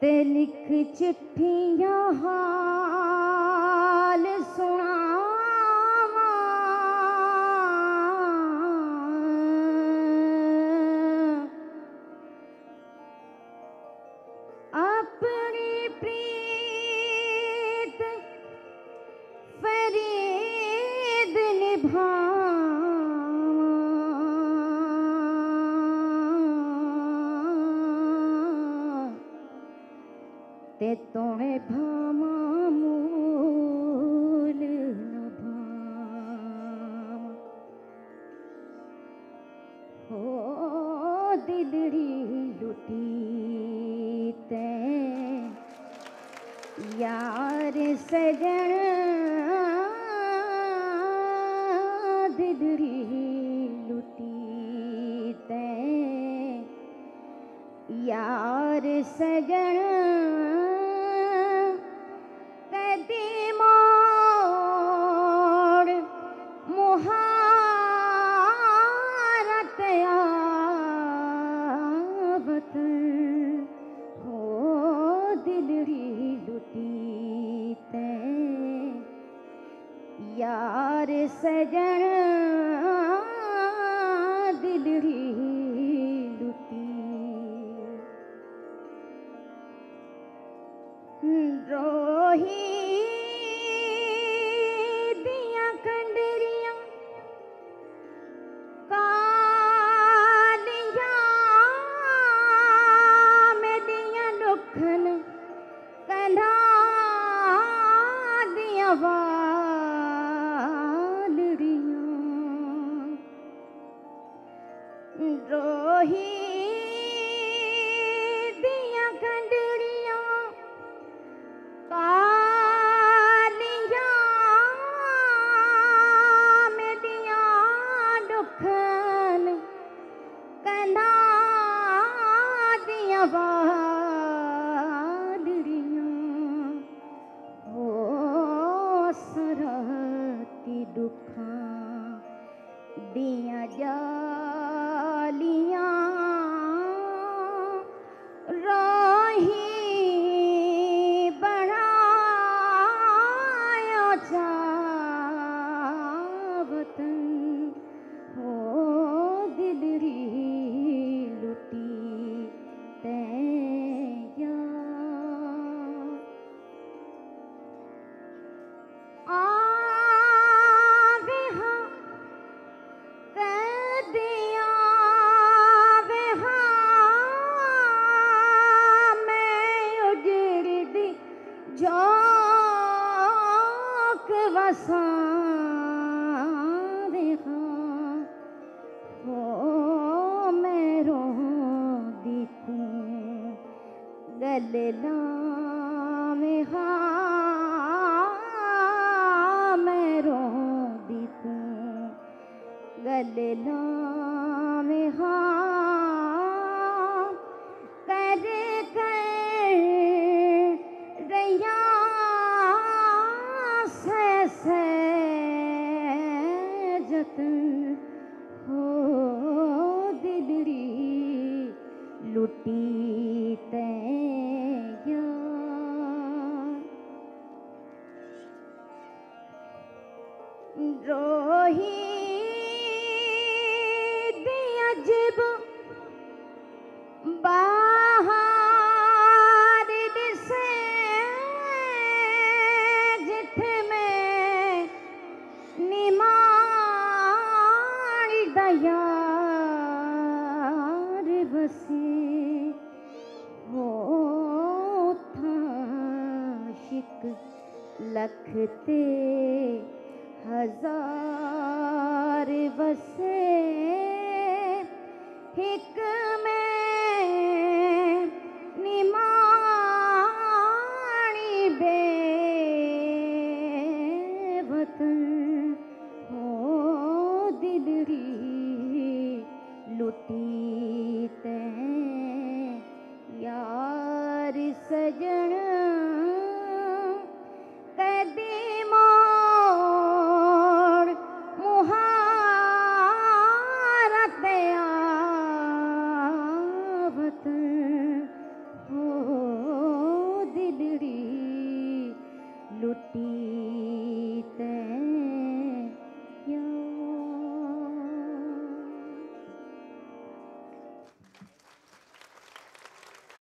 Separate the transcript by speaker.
Speaker 1: ते लिख चिट्ठियां हाल सुनावा, अपनी प्रीत फरीद निभावा, ते तोड़े भामा मूल न भावा। हो दिलड़ी लुटी ते यार सजन, दिलड़ी लुटी ते यार सजन, कदी मोड़ मुहारत आवत। हो दिलड़ी लुटी ते यार सजन, दिलड़ी लुटी। रोही दिया कंडरियां कालियां मेरियां लुखन कंधा दिया वालड़ियां। रोही दिया कंडरियां कालियां मेरियां लुखन कंधा दिया वालड़ियां। हो सरहती दुखां दिया जालियां, रोही बनायो चावत। हो दिलड़ी लुटी ते यार आवे हाँ कदियां वे हाँ मैं उजड़दी झोंक वसावे हाँ। हो मैं रोंदी तूं गले लावे हाँ, मैं रोंदी तूं गले लावे हाँ। कर कर रैया से जतन। हो दिलड़ी लुटी ते यार, रोही दिया जब बाहर दिसे जिठ में निमाणी दयार बसी। हो था शिक लखते हजार बसे, हिक में निमाणी बेवतन। हो दिलड़ी लुटी